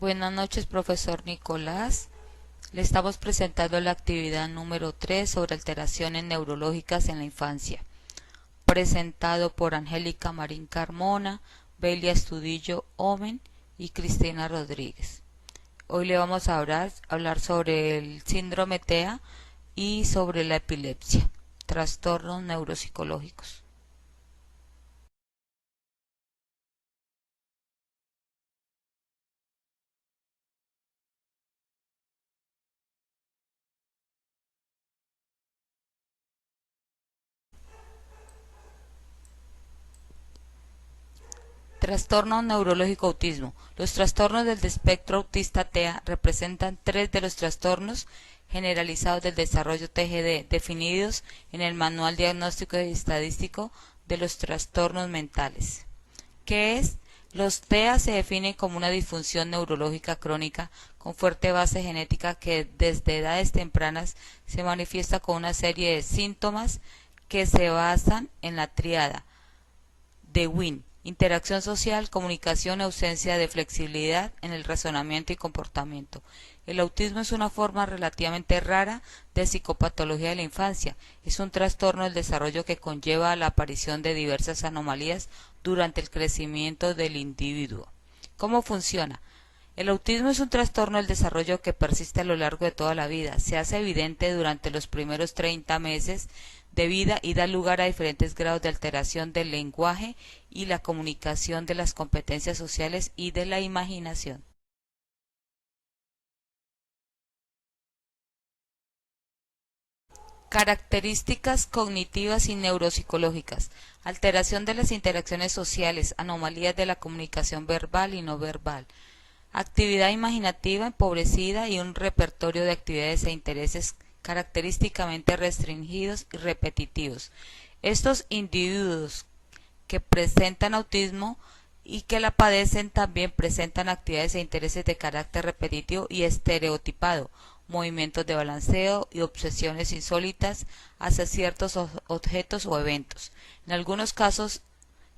Buenas noches, profesor Nicolás. Le estamos presentando la actividad número 3 sobre alteraciones neurológicas en la infancia, presentado por Angélica Marín Carmona, Belia Estudillo Omen y Cristina Rodríguez. Hoy le vamos a hablar sobre el síndrome TEA y sobre la epilepsia, trastornos neuropsicológicos. Trastorno neurológico autismo. Los trastornos del espectro autista TEA representan 3 de los trastornos generalizados del desarrollo TGD definidos en el Manual Diagnóstico y Estadístico de los Trastornos Mentales. ¿Qué es? Los TEA se definen como una disfunción neurológica crónica con fuerte base genética que desde edades tempranas se manifiesta con una serie de síntomas que se basan en la tríada de Wien: interacción social, comunicación, ausencia de flexibilidad en el razonamiento y comportamiento. El autismo es una forma relativamente rara de psicopatología de la infancia. Es un trastorno del desarrollo que conlleva la aparición de diversas anomalías durante el crecimiento del individuo. ¿Cómo funciona? El autismo es un trastorno del desarrollo que persiste a lo largo de toda la vida. Se hace evidente durante los primeros 30 meses de vida y da lugar a diferentes grados de alteración del lenguaje y la comunicación, de las competencias sociales y de la imaginación. Características cognitivas y neuropsicológicas: alteración de las interacciones sociales, anomalías de la comunicación verbal y no verbal, actividad imaginativa empobrecida y un repertorio de actividades e intereses característicamente restringidos y repetitivos. Estos individuos que presentan autismo y que la padecen también presentan actividades e intereses de carácter repetitivo y estereotipado, movimientos de balanceo y obsesiones insólitas hacia ciertos objetos o eventos. En algunos casos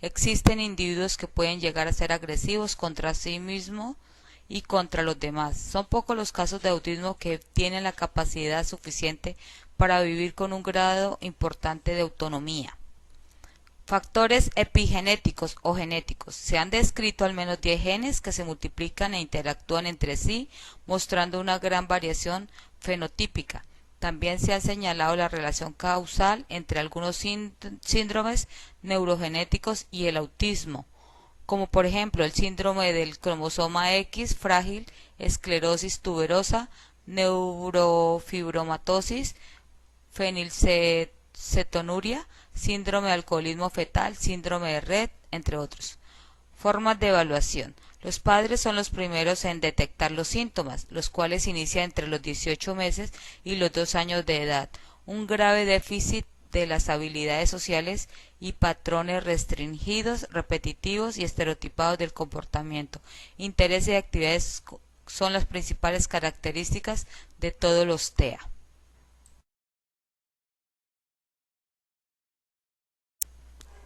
existen individuos que pueden llegar a ser agresivos contra sí mismos y contra los demás. Son pocos los casos de autismo que tienen la capacidad suficiente para vivir con un grado importante de autonomía. Factores epigenéticos o genéticos. Se han descrito al menos 10 genes que se multiplican e interactúan entre sí, mostrando una gran variación fenotípica. También se ha señalado la relación causal entre algunos síndromes neurogenéticos y el autismo, como por ejemplo el síndrome del cromosoma X frágil, esclerosis tuberosa, neurofibromatosis, fenilcetonuria, síndrome de alcoholismo fetal, síndrome de Rett, entre otros. Formas de evaluación. Los padres son los primeros en detectar los síntomas, los cuales inician entre los 18 meses y los 2 años de edad. Un grave déficit de las habilidades sociales y patrones restringidos, repetitivos y estereotipados del comportamiento. Intereses y actividades son las principales características de todos los TEA.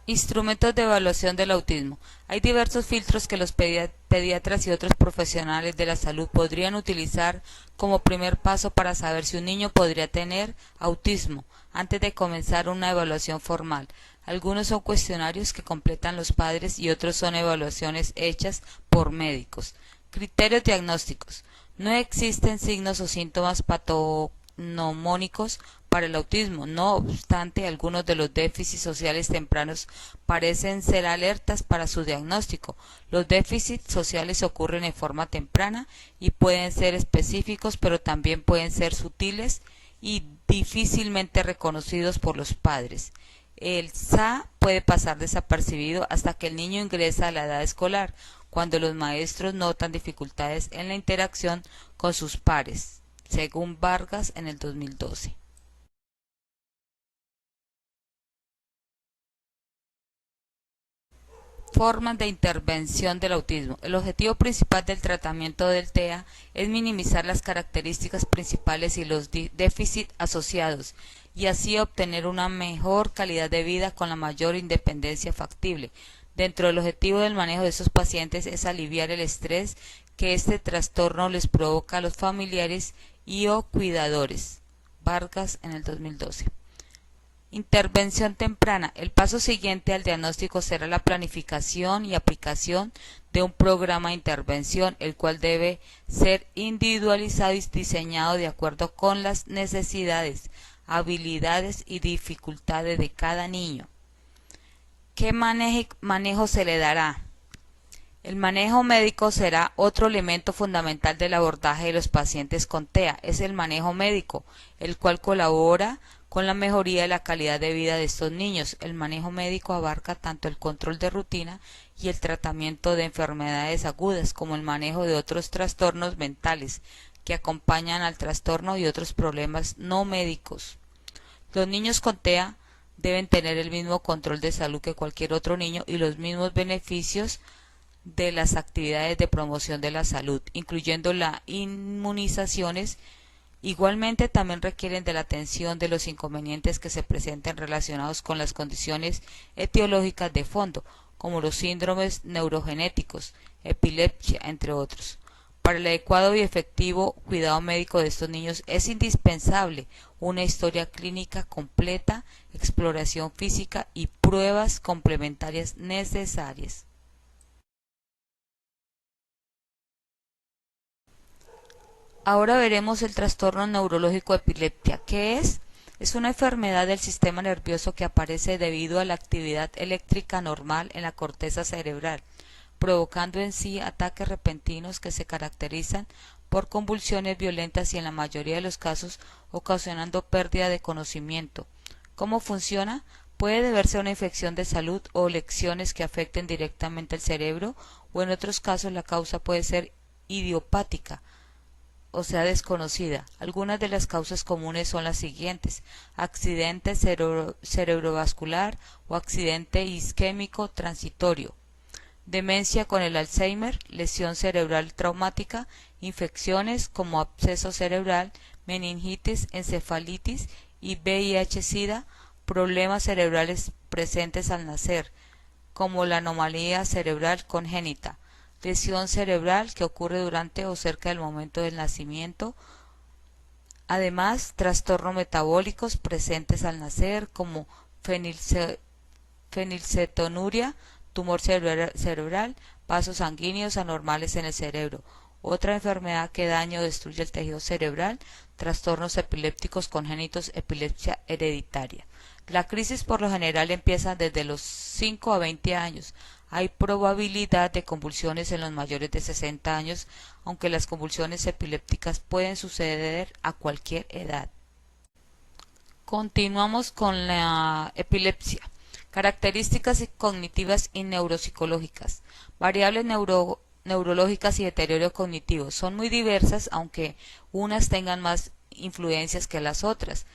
Instrumentos de evaluación del autismo. Hay diversos filtros que los pediatras y otros profesionales de la salud podrían utilizar como primer paso para saber si un niño podría tener autismo antes de comenzar una evaluación formal. Algunos son cuestionarios que completan los padres y otros son evaluaciones hechas por médicos. Criterios diagnósticos. No existen signos o síntomas patognomónicos para el autismo. No obstante, algunos de los déficits sociales tempranos parecen ser alertas para su diagnóstico. Los déficits sociales ocurren en forma temprana y pueden ser específicos, pero también pueden ser sutiles y difícilmente reconocidos por los padres. El SA puede pasar desapercibido hasta que el niño ingresa a la edad escolar, cuando los maestros notan dificultades en la interacción con sus pares, según Vargas en el 2012. Formas de intervención del autismo. El objetivo principal del tratamiento del TEA es minimizar las características principales y los déficits asociados, y así obtener una mejor calidad de vida con la mayor independencia factible. Dentro del objetivo del manejo de estos pacientes es aliviar el estrés que este trastorno les provoca a los familiares y o cuidadores. Vargas en el 2012. Intervención temprana. El paso siguiente al diagnóstico será la planificación y aplicación de un programa de intervención, el cual debe ser individualizado y diseñado de acuerdo con las necesidades, habilidades y dificultades de cada niño. ¿Qué manejo se le dará? El manejo médico será otro elemento fundamental del abordaje de los pacientes con TEA. Es el manejo médico, el cual colabora con la mejoría de la calidad de vida de estos niños. El manejo médico abarca tanto el control de rutina y el tratamiento de enfermedades agudas, como el manejo de otros trastornos mentales que acompañan al trastorno y otros problemas no médicos. Los niños con TEA deben tener el mismo control de salud que cualquier otro niño y los mismos beneficios de las actividades de promoción de la salud, incluyendo las inmunizaciones. Igualmente también requieren de la atención de los inconvenientes que se presenten relacionados con las condiciones etiológicas de fondo, como los síndromes neurogenéticos, epilepsia, entre otros. Para el adecuado y efectivo cuidado médico de estos niños es indispensable una historia clínica completa, exploración física y pruebas complementarias necesarias. Ahora veremos el trastorno neurológico epilepsia. ¿Qué es? Es una enfermedad del sistema nervioso que aparece debido a la actividad eléctrica normal en la corteza cerebral, provocando en sí ataques repentinos que se caracterizan por convulsiones violentas y en la mayoría de los casos ocasionando pérdida de conocimiento. ¿Cómo funciona? Puede deberse a una infección de salud o lesiones que afecten directamente el cerebro, o en otros casos la causa puede ser idiopática, o sea desconocida. Algunas de las causas comunes son las siguientes: accidente cerebrovascular o accidente isquémico transitorio, demencia con el Alzheimer, lesión cerebral traumática, infecciones como absceso cerebral, meningitis, encefalitis y VIH-Sida, problemas cerebrales presentes al nacer, como la anomalía cerebral congénita, lesión cerebral que ocurre durante o cerca del momento del nacimiento. Además, trastornos metabólicos presentes al nacer, como fenilcetonuria, tumor cerebral, vasos sanguíneos anormales en el cerebro. Otra enfermedad que daña o destruye el tejido cerebral, trastornos epilépticos congénitos, epilepsia hereditaria. La crisis por lo general empieza desde los 5 a 20 años. Hay probabilidad de convulsiones en los mayores de 60 años, aunque las convulsiones epilépticas pueden suceder a cualquier edad. Continuamos con la epilepsia. Características cognitivas y neuropsicológicas. Variables neurológicas y deterioro cognitivo. Son muy diversas, aunque unas tengan más influencias que las otras.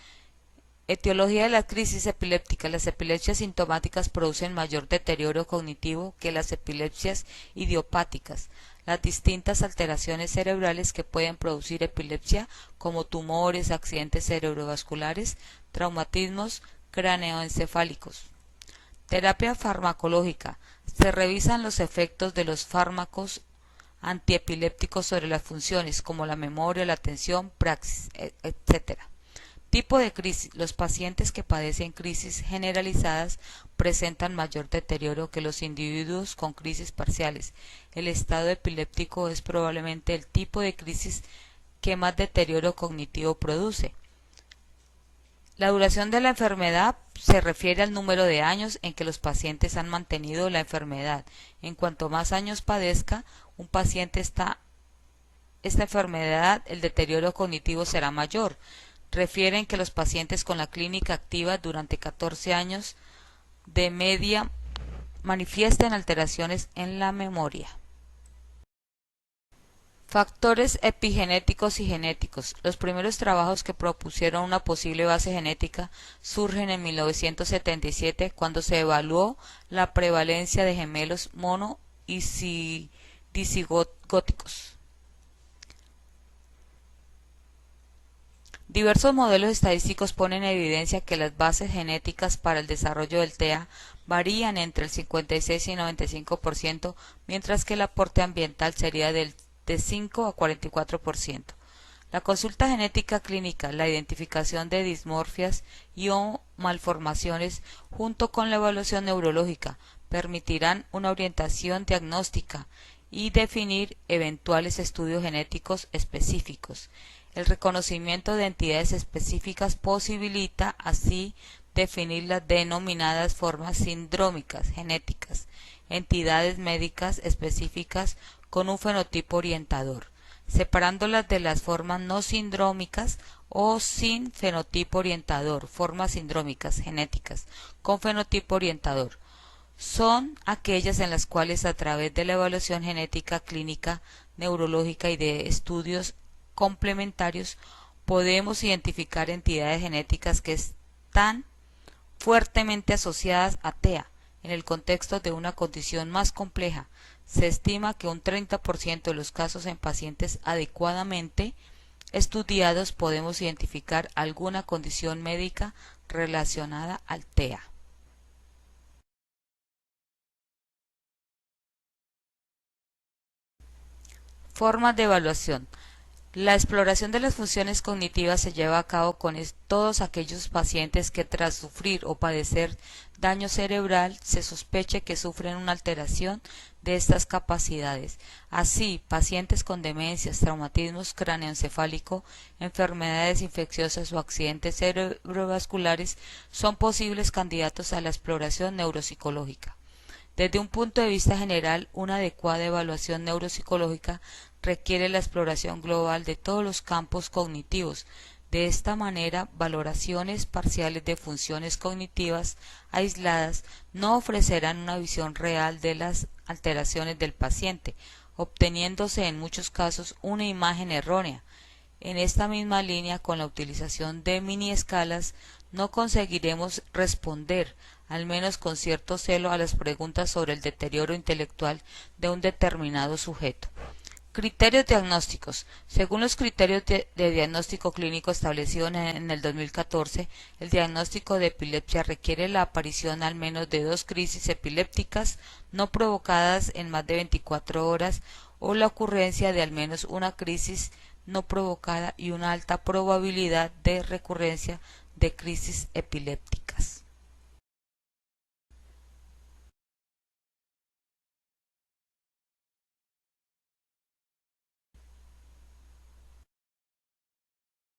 Etiología de la crisis epiléptica. Las epilepsias sintomáticas producen mayor deterioro cognitivo que las epilepsias idiopáticas. Las distintas alteraciones cerebrales que pueden producir epilepsia, como tumores, accidentes cerebrovasculares, traumatismos craneoencefálicos. Terapia farmacológica. Se revisan los efectos de los fármacos antiepilépticos sobre las funciones, como la memoria, la atención, praxis, etc. Tipo de crisis. Los pacientes que padecen crisis generalizadas presentan mayor deterioro que los individuos con crisis parciales. El estado epiléptico es probablemente el tipo de crisis que más deterioro cognitivo produce. La duración de la enfermedad se refiere al número de años en que los pacientes han mantenido la enfermedad. En cuanto más años padezca un paciente esta enfermedad, el deterioro cognitivo será mayor. Refieren que los pacientes con la clínica activa durante 14 años de media manifiestan alteraciones en la memoria. Factores epigenéticos y genéticos. Los primeros trabajos que propusieron una posible base genética surgen en 1977, cuando se evaluó la prevalencia de gemelos mono y disigóticos. Diversos modelos estadísticos ponen en evidencia que las bases genéticas para el desarrollo del TEA varían entre el 56 y 95%, mientras que el aporte ambiental sería del de 5 a 44%. La consulta genética clínica, la identificación de dismorfias y o malformaciones junto con la evaluación neurológica permitirán una orientación diagnóstica y definir eventuales estudios genéticos específicos. El reconocimiento de entidades específicas posibilita así definir las denominadas formas sindrómicas genéticas, entidades médicas específicas con un fenotipo orientador, separándolas de las formas no sindrómicas o sin fenotipo orientador. Formas sindrómicas genéticas con fenotipo orientador son aquellas en las cuales a través de la evaluación genética clínica, neurológica y de estudios complementarios podemos identificar entidades genéticas que están fuertemente asociadas a TEA en el contexto de una condición más compleja. Se estima que un 30% de los casos en pacientes adecuadamente estudiados podemos identificar alguna condición médica relacionada al TEA. Formas de evaluación. La exploración de las funciones cognitivas se lleva a cabo con todos aquellos pacientes que tras sufrir o padecer daño cerebral se sospeche que sufren una alteración de estas capacidades. Así, pacientes con demencias, traumatismos cráneoencefálico, enfermedades infecciosas o accidentes cerebrovasculares son posibles candidatos a la exploración neuropsicológica. Desde un punto de vista general, una adecuada evaluación neuropsicológica requiere la exploración global de todos los campos cognitivos. De esta manera, valoraciones parciales de funciones cognitivas aisladas no ofrecerán una visión real de las alteraciones del paciente, obteniéndose en muchos casos una imagen errónea. En esta misma línea, con la utilización de mini escalas, no conseguiremos responder, al menos con cierto celo, a las preguntas sobre el deterioro intelectual de un determinado sujeto. Criterios diagnósticos. Según los criterios de diagnóstico clínico establecidos en el 2014, el diagnóstico de epilepsia requiere la aparición al menos de 2 crisis epilépticas no provocadas en más de 24 horas o la ocurrencia de al menos una crisis no provocada y una alta probabilidad de recurrencia de crisis epiléptica.